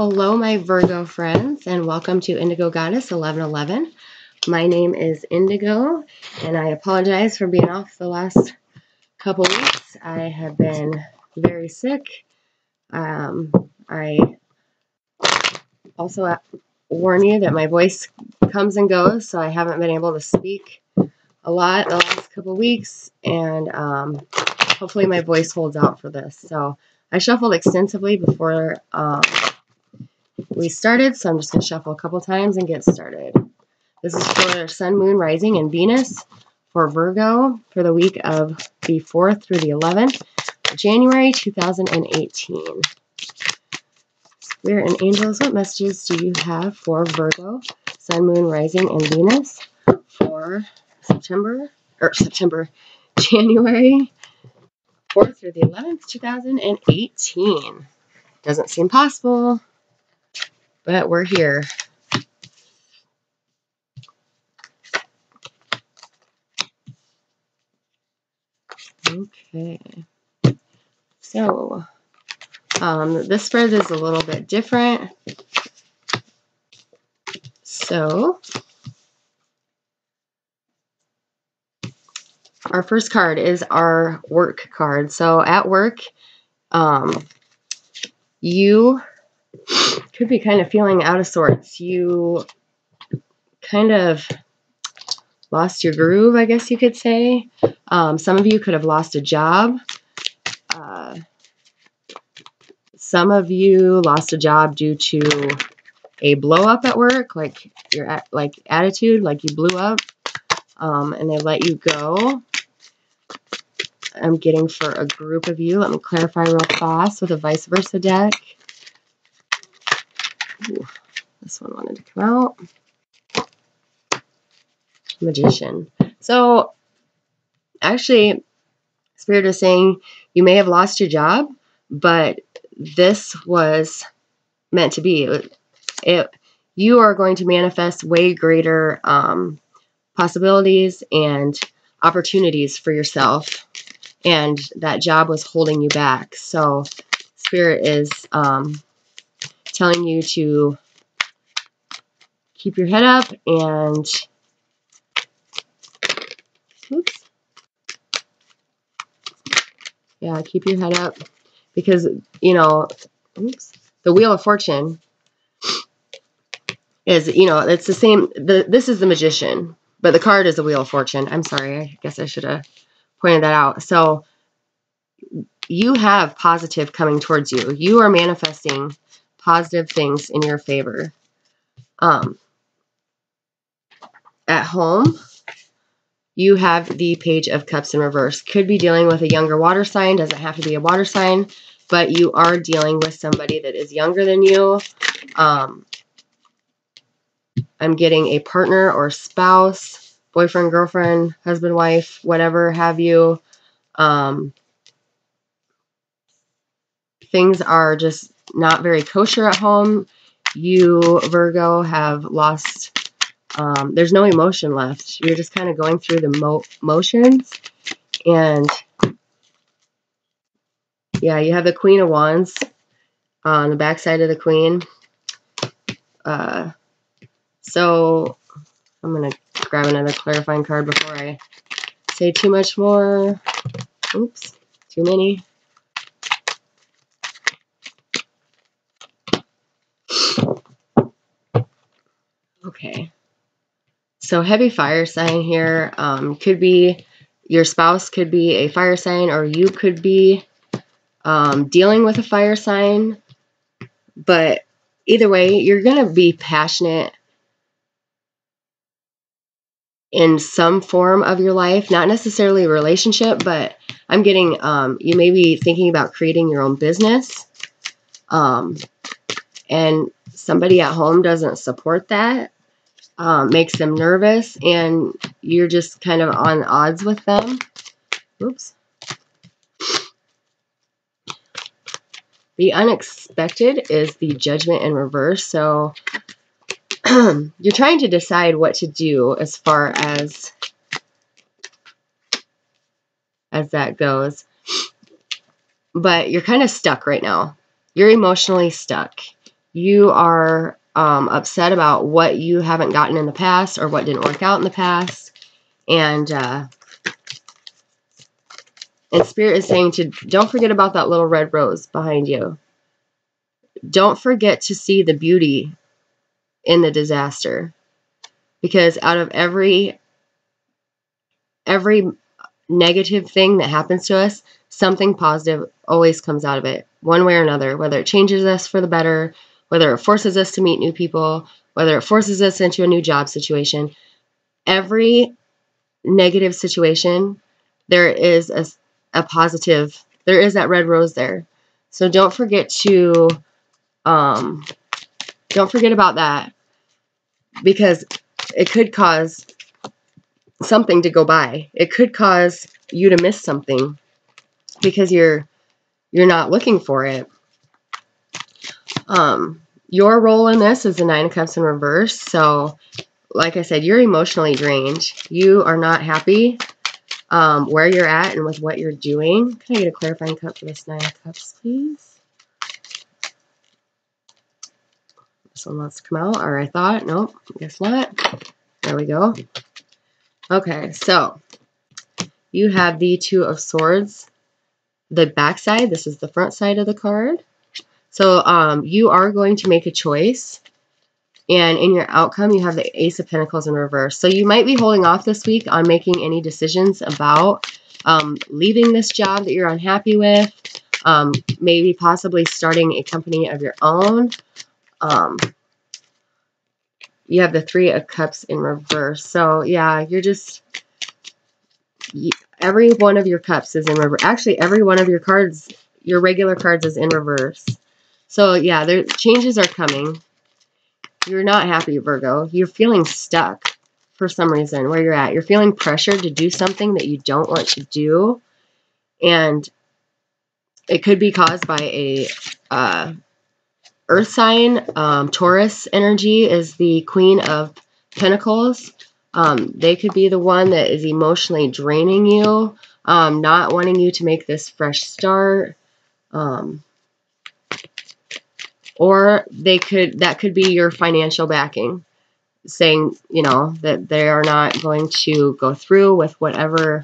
Hello, my Virgo friends, and welcome to Indigo Goddess 1111. My name is Indigo, and I apologize for being off the last couple weeks. I have been very sick. I also warn you that my voice comes and goes, so I haven't been able to speak a lot the last couple weeks, and hopefully my voice holds out for this. So I shuffled extensively before we started, so I'm just going to shuffle a couple times and get started. This is for Sun, Moon, Rising, and Venus for Virgo for the week of the 4th through the 11th of January 2018. Spirit and angels, what messages do you have for Virgo, Sun, Moon, Rising, and Venus for January 4th through the 11th, 2018? Doesn't seem possible, but we're here. Okay, so this spread is a little bit different. So our first card is our work card. So at work, you could be kind of feeling out of sorts. You kind of lost your groove, I guess you could say. Some of you could have lost a job. Some of you lost a job due to a blow up at work, like your attitude, like you blew up, and they let you go. I'm getting for a group of you. Let me clarify real fast with a vice versa deck. Ooh, this one wanted to come out. Magician. So actually, Spirit is saying you may have lost your job, but this was meant to be. You are going to manifest way greater possibilities and opportunities for yourself, and that job was holding you back. So Spirit is telling you to keep your head up and keep your head up, because the Wheel of Fortune is, it's the same. This is the Magician, but the card is the Wheel of Fortune. I'm sorry, I guess I should have pointed that out. So you have positive coming towards you. You are manifesting positive things in your favor. At home, you have the Page of Cups in reverse. Could be dealing with a younger water sign. Doesn't have to be a water sign, but you are dealing with somebody that is younger than you. I'm getting a partner or spouse, boyfriend, girlfriend, husband, wife, whatever have you. Things are just not very kosher at home. You, Virgo, have lost, there's no emotion left. You're just kind of going through the motions. And yeah, you have the Queen of Wands on the back side of the Queen. So I'm going to grab another clarifying card before I say too much more. Oops, too many. Okay. So heavy fire sign here. Could be your spouse could be a fire sign, or you could be dealing with a fire sign. But either way, you're going to be passionate in some form of your life, not necessarily a relationship, but I'm getting, you may be thinking about creating your own business, and somebody at home doesn't support that, makes them nervous, and you're just kind of on odds with them. Oops. The unexpected is the Judgment in reverse, so you're trying to decide what to do as far as that goes. But you're kind of stuck right now. You're emotionally stuck. You are upset about what you haven't gotten in the past or what didn't work out in the past. And Spirit is saying to don't forget about that little red rose behind you. Don't forget to see the beauty in the disaster. Because out of every negative thing that happens to us, something positive always comes out of it, one way or another, whether it changes us for the better, whether it forces us to meet new people, whether it forces us into a new job situation. Every negative situation, there is a positive, there is that red rose there. So don't forget about that, because it could cause something to go by. It could cause you to miss something because you're not looking for it. Your role in this is the Nine of Cups in reverse. So, like I said, you're emotionally drained. You are not happy where you're at and with what you're doing. Can I get a clarifying cup for this Nine of Cups, please? This one wants to come out, or I thought. Nope, guess not. There we go. Okay, so you have the Two of Swords. The back side, this is the front side of the card. So you are going to make a choice. And in your outcome, you have the Ace of Pentacles in reverse. So you might be holding off this week on making any decisions about leaving this job that you're unhappy with. Maybe possibly starting a company of your own. You have the Three of Cups in reverse. So yeah, you're just... every one of your cups is in reverse. Actually, every one of your cards, your regular cards, is in reverse. So yeah, changes are coming. You're not happy, Virgo. You're feeling stuck for some reason where you're at. You're feeling pressured to do something that you don't want to do. And it could be caused by a earth sign. Taurus energy is the Queen of Pentacles. They could be the one that is emotionally draining you, not wanting you to make this fresh start. Or that could be your financial backing, saying, you know, that they are not going to go through with whatever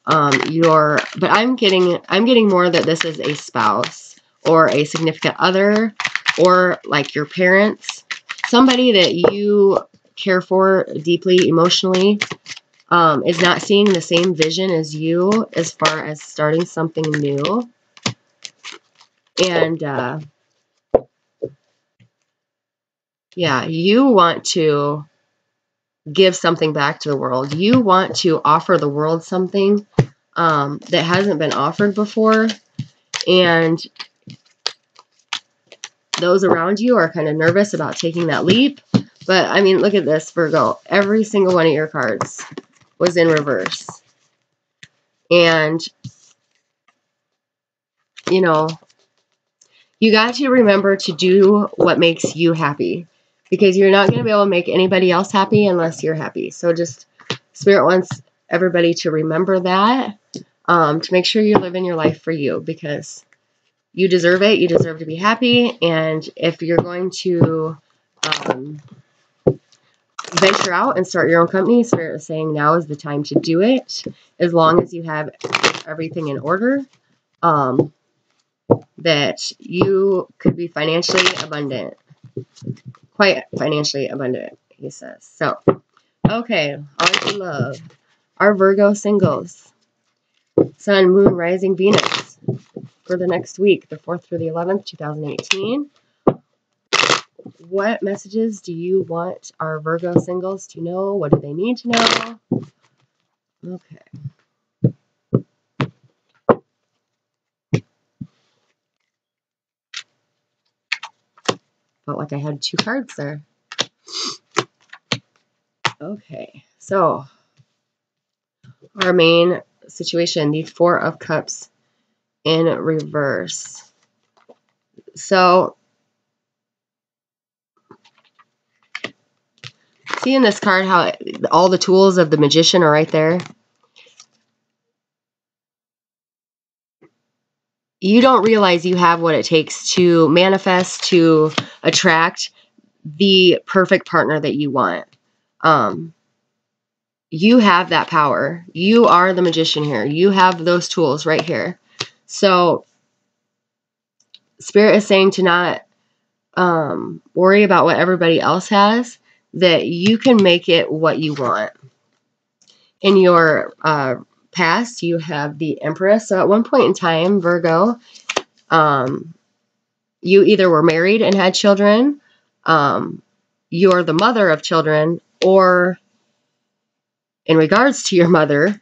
but I'm getting more that this is a spouse or a significant other or like your parents, somebody that you care for deeply emotionally, is not seeing the same vision as you as far as starting something new. And yeah, you want to give something back to the world. You want to offer the world something that hasn't been offered before. And those around you are kind of nervous about taking that leap. But, I mean, look at this, Virgo. Every single one of your cards was in reverse. And, you know, you got to remember to do what makes you happy. Because you're not going to be able to make anybody else happy unless you're happy. So just, Spirit wants everybody to remember that. To make sure you're living your life for you. Because you deserve it. You deserve to be happy. And if you're going to venture out and start your own company, Spirit is saying now is the time to do it. As long as you have everything in order. That you could be financially abundant. Quite financially abundant, he says. So, okay, on to love. Our Virgo singles. Sun, Moon, Rising, Venus. For the next week, the 4th through the 11th, 2018. What messages do you want our Virgo singles to know? What do they need to know? Okay. Felt like I had 2 cards there. Okay, so our main situation, the 4 of Cups in reverse. So, see in this card how all the tools of the magician are right there? you don't realize you have what it takes to manifest, to attract the perfect partner that you want. You have that power. You are the magician here. You have those tools right here. So Spirit is saying to not worry about what everybody else has, that you can make it what you want. In your past, you have the Empress. So at one point in time, Virgo, you either were married and had children, you're the mother of children, or in regards to your mother,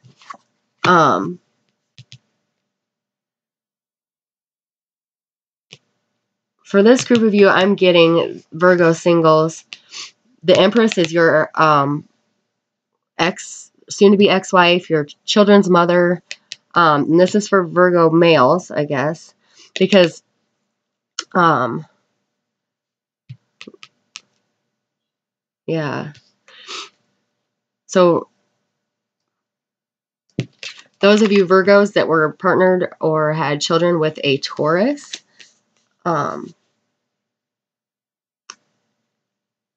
for this group of you, I'm getting Virgo singles. The Empress is your soon-to-be ex-wife, your children's mother. And this is for Virgo males, I guess, because yeah. So those of you Virgos that were partnered or had children with a Taurus,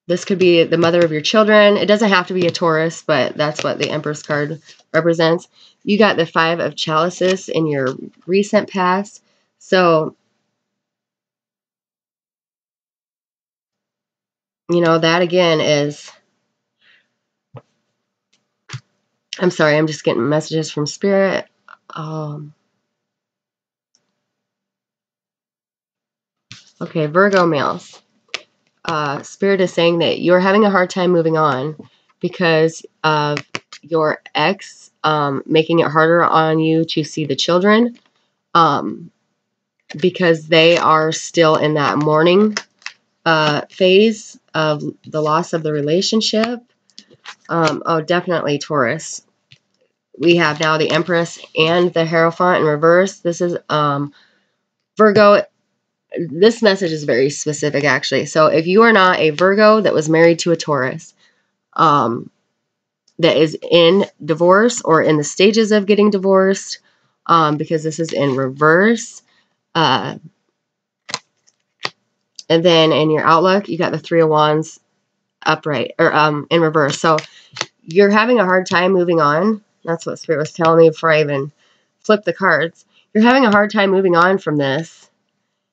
this could be the mother of your children. It doesn't have to be a Taurus, but that's what the Empress card represents. You got the Five of Chalices in your recent past. So, you know, that again is... I'm sorry, I'm just getting messages from Spirit. Okay, Virgo males. Spirit is saying that you're having a hard time moving on because of your ex making it harder on you to see the children, because they are still in that mourning phase of the loss of the relationship. Oh, definitely Taurus. We have now the Empress and the Hierophant in reverse. This is Virgo. This message is very specific, actually. So if you are not a Virgo that was married to a Taurus, that is in divorce or in the stages of getting divorced, because this is in reverse. And then in your outlook, you got the Three of Wands upright, or in reverse. So you're having a hard time moving on. That's what Spirit was telling me before I even flipped the cards. You're having a hard time moving on from this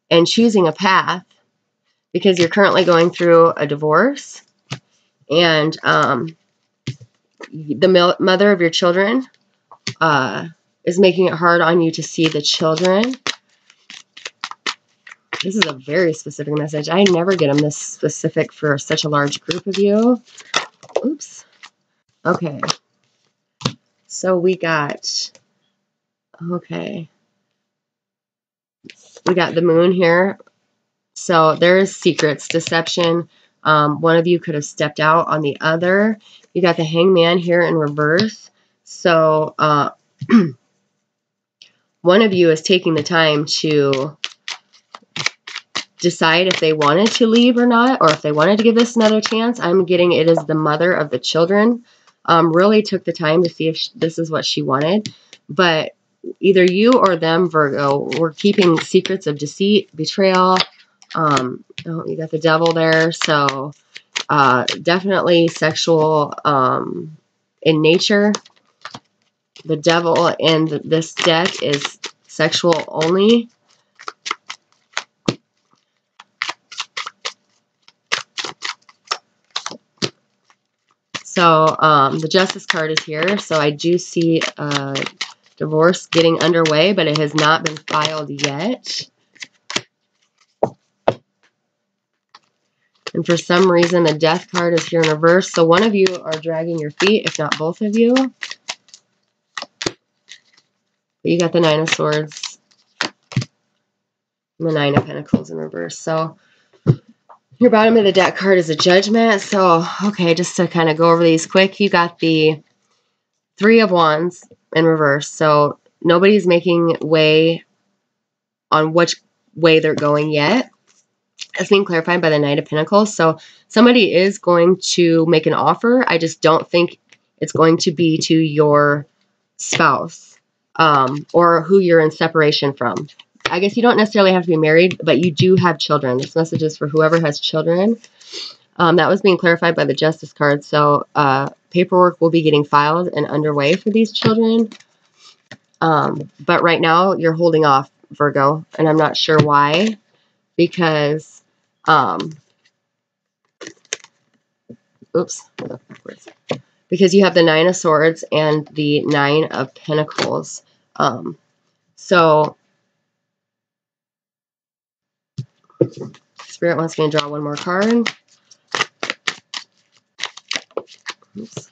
and choosing a path because you're currently going through a divorce. And the mother of your children is making it hard on you to see the children. This is a very specific message. I never get them this specific for such a large group of you. Oops. Okay. So we got... Okay. We got the moon here. So there's secrets, deception. One of you could have stepped out on the other. You got the Hangman here in reverse. So one of you is taking the time to decide if they wanted to leave or not, or if they wanted to give this another chance. I'm getting it is the mother of the children. Really took the time to see if this is what she wanted. But either you or them, Virgo, were keeping secrets of deceit, betrayal. Oh, you got the devil there. So definitely sexual in nature. The devil in this deck is sexual only. So the Justice card is here. So I do see divorce getting underway, but it has not been filed yet. And for some reason, the Death card is here in reverse. So one of you are dragging your feet, if not both of you. But you got the Nine of Swords and the Nine of Pentacles in reverse. So your bottom of the deck card is a Judgment. So, okay, just to kind of go over these quick, you got the Three of Wands in reverse. So nobody's making way on which way they're going yet. That's being clarified by the Knight of Pentacles. So somebody is going to make an offer. I just don't think it's going to be to your spouse or who you're in separation from. I guess you don't necessarily have to be married, but you do have children. This message is for whoever has children. That was being clarified by the Justice card. So paperwork will be getting filed and underway for these children. But right now you're holding off, Virgo, and I'm not sure why, because, because you have the 9 of Swords and the 9 of Pentacles. So Spirit wants me to draw one more card. Oops.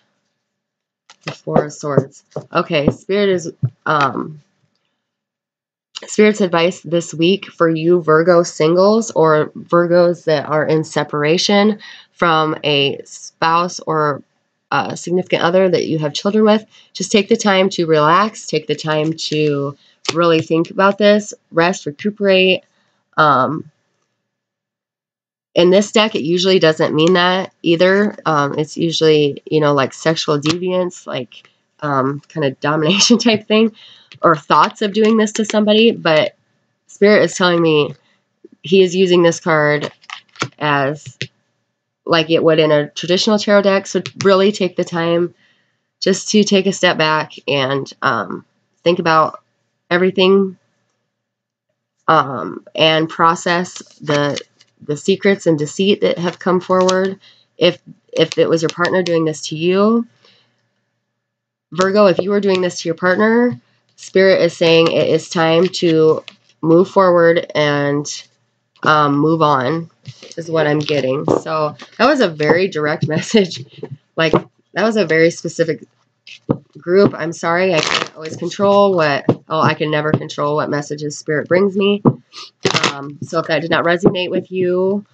The 4 of Swords. Okay, Spirit is, Spirit's advice this week for you Virgo singles or Virgos that are in separation from a spouse or a significant other that you have children with. Just take the time to relax. Take the time to really think about this. Rest, recuperate. In this deck, it usually doesn't mean that either. It's usually, you know, like sexual deviance, like kind of domination type thing, or thoughts of doing this to somebody. But Spirit is telling me he is using this card as like it would in a traditional tarot deck. So really take the time just to take a step back and think about everything and process the secrets and deceit that have come forward. If it was your partner doing this to you, Virgo, if you were doing this to your partner, Spirit is saying it is time to move forward and move on, is what I'm getting. So that was a very direct message. Like, that was a very specific group. I'm sorry, I can't always control what, I can never control what messages Spirit brings me. So if that did not resonate with you,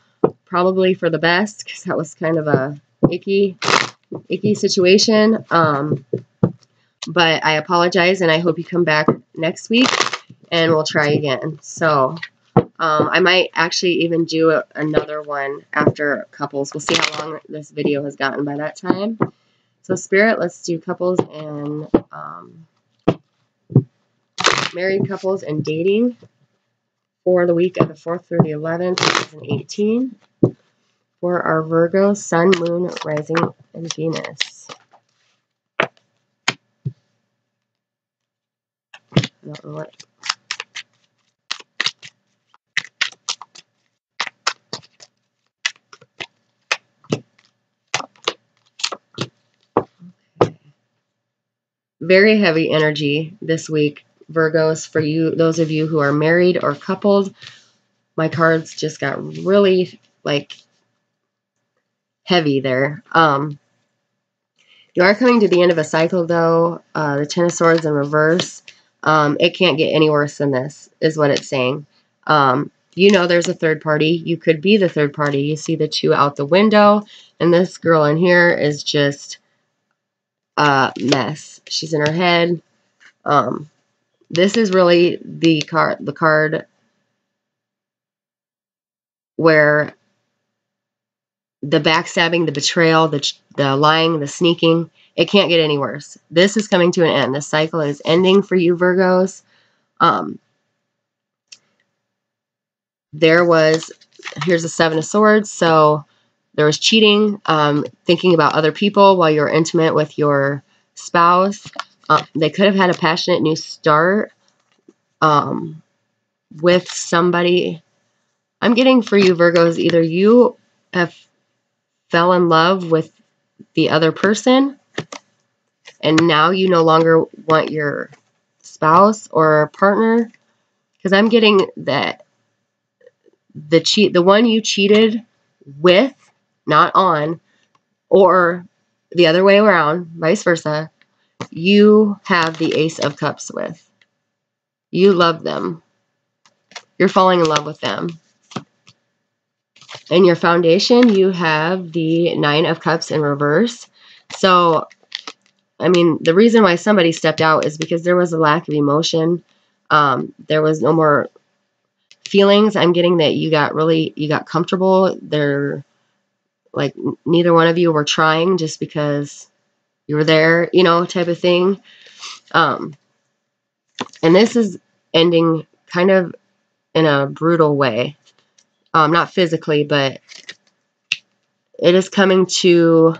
probably for the best, because that was kind of a icky situation. But I apologize, and I hope you come back next week, and we'll try again. So I might actually even do another one after couples. We'll see how long this video has gotten by that time. So Spirit, let's do couples and married couples and dating for the week of the 4th through the 11th, 2018, for our Virgo, Sun, Moon, Rising, and Venus. I don't know what. Okay. Very heavy energy this week, Virgos, for you, those of you who are married or coupled. My cards just got really, like, heavy there. You are coming to the end of a cycle, though. The 10 of Swords in reverse. It can't get any worse than this, is what it's saying. You know there's a third party. You could be the third party. You see the 2 out the window, and this girl in here is just a mess. She's in her head. This is really the card where the backstabbing, the betrayal, the lying, the sneaking, it can't get any worse. This is coming to an end. The cycle is ending for you, Virgos. Here's the 7 of Swords. So there was cheating, thinking about other people while you're intimate with your spouse. They could have had a passionate new start with somebody. I'm getting for you, Virgos, either you have fell in love with the other person and now you no longer want your spouse or partner, because I'm getting that the one you cheated with, not on, or the other way around, vice versa, you have the Ace of Cups with. You love them. You're falling in love with them. In your foundation, you have the 9 of Cups in reverse. So, I mean, the reason why somebody stepped out is because there was a lack of emotion. There was no more feelings. I'm getting that you got comfortable. They're like, neither one of you were trying just because you were there, you know, type of thing. And this is ending kind of in a brutal way. Not physically, but it is coming to,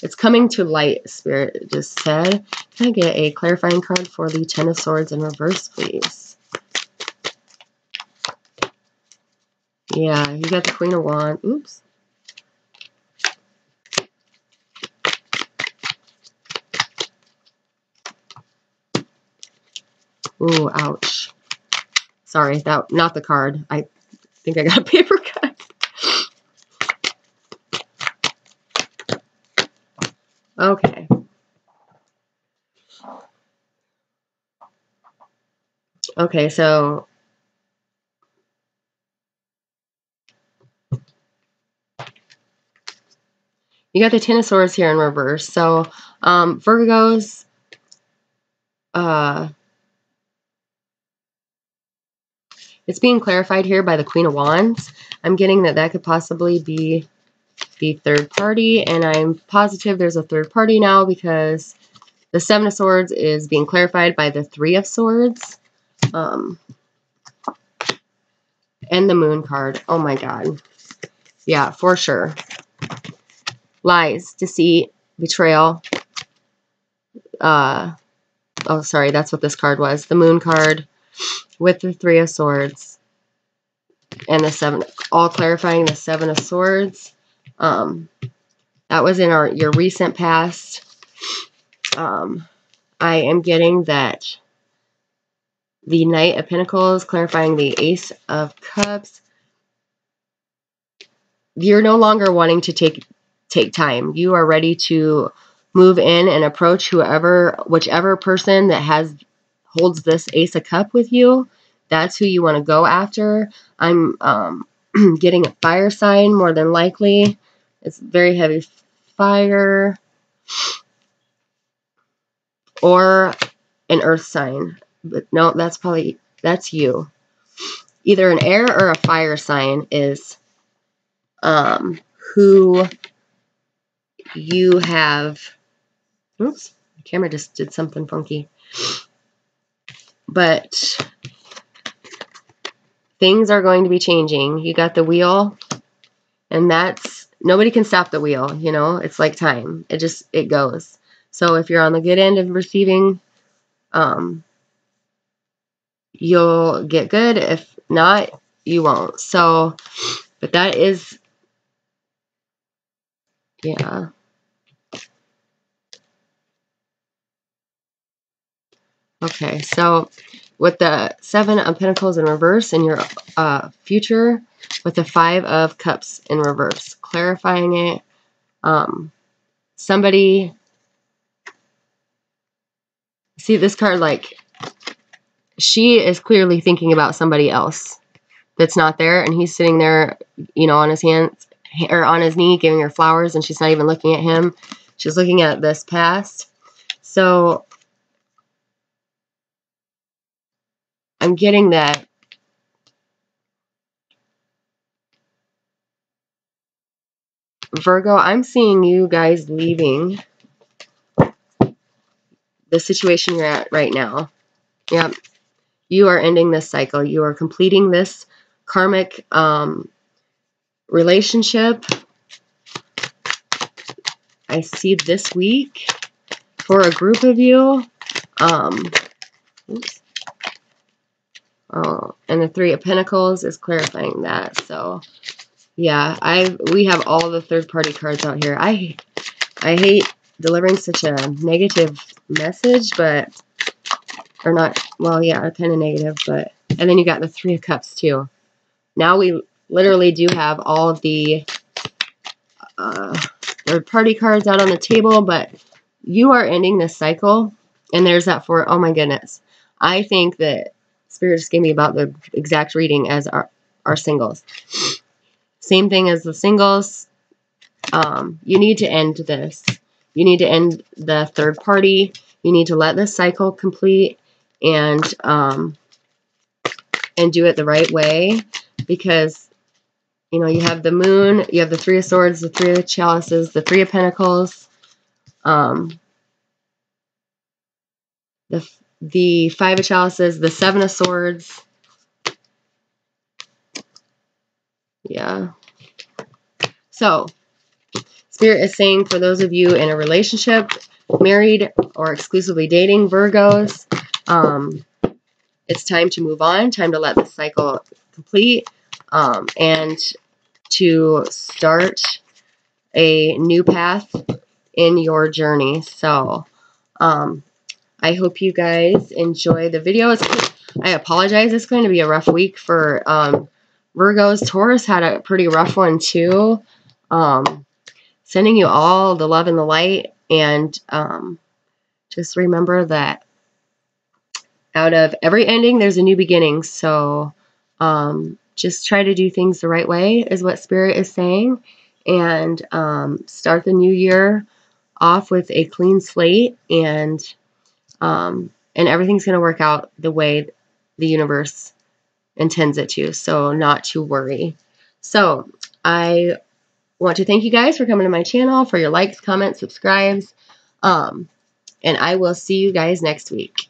it's coming to light, Spirit just said. Can I get a clarifying card for the Ten of Swords in reverse, please? Yeah, you got the Queen of Wands. Oops. Ooh, ouch. Sorry, that not the card. I think I got a paper cut. Okay. Okay, so you got the Ten of Swords here in reverse. So, Virgos, it's being clarified here by the Queen of Wands. I'm getting that that could possibly be the third party, and I'm positive there's a third party now because the Seven of Swords is being clarified by the Three of Swords. And the Moon card. Oh my God. Yeah, for sure. Lies, deceit, betrayal. Oh, sorry, that's what this card was. The Moon card with the Three of Swords and the Seven, all clarifying the Seven of Swords. That was in your recent past. I am getting that the Knight of Pentacles, clarifying the Ace of Cups. You're no longer wanting to take time. You are ready to move in and approach whichever person that holds this Ace of Cup with you. That's who you want to go after. I'm getting a fire sign more than likely. It's very heavy fire. Or an earth sign. But no, that's you. Either an air or a fire sign is who you have. Oops, the camera just did something funky. But things are going to be changing. You got the wheel, and nobody can stop the wheel, you know? It's like time. It goes. So if you're on the good end of receiving, you'll get good. If not, you won't. So, but that is, yeah. Okay, so with the Seven of Pentacles in reverse in your future, with the Five of Cups in reverse, clarifying it, somebody, see this card, like, she is clearly thinking about somebody else that's not there, and he's sitting there, you know, on his hands, or on his knee, giving her flowers, and she's not even looking at him. She's looking at this past. So I'm getting that Virgo, I'm seeing you guys leaving the situation you're at right now. Yep. You are ending this cycle. You are completing this karmic relationship. I see this week for a group of you. Oops. Oh, and the Three of Pentacles is clarifying that. So, yeah, we have all the third-party cards out here. I hate delivering such a negative message, but, or not, well, yeah, kind of negative, but, and then you got the Three of Cups, too. Now we literally do have all of the third-party cards out on the table, but you are ending this cycle, and there's that for, oh my goodness. I think that Spirit just gave me about the exact reading as our singles. Same thing as the singles. You need to end this. You need to end the third party. You need to let this cycle complete and do it the right way, because, you know, you have the Moon, you have the Three of Swords, the Three of Chalices, the Three of Pentacles, the Five of Chalices, the Seven of Swords, Yeah. So, Spirit is saying for those of you in a relationship, married, or exclusively dating Virgos, it's time to move on, time to let the cycle complete, and to start a new path in your journey. So, I hope you guys enjoy the video. I apologize. It's going to be a rough week for Virgos. Taurus had a pretty rough one too. Sending you all the love and the light. And just remember that out of every ending, there's a new beginning. So just try to do things the right way is what Spirit is saying. And start the new year off with a clean slate, and everything's going to work out the way the universe intends it to. So not to worry. So I want to thank you guys for coming to my channel, for your likes, comments, subscribes. And I will see you guys next week.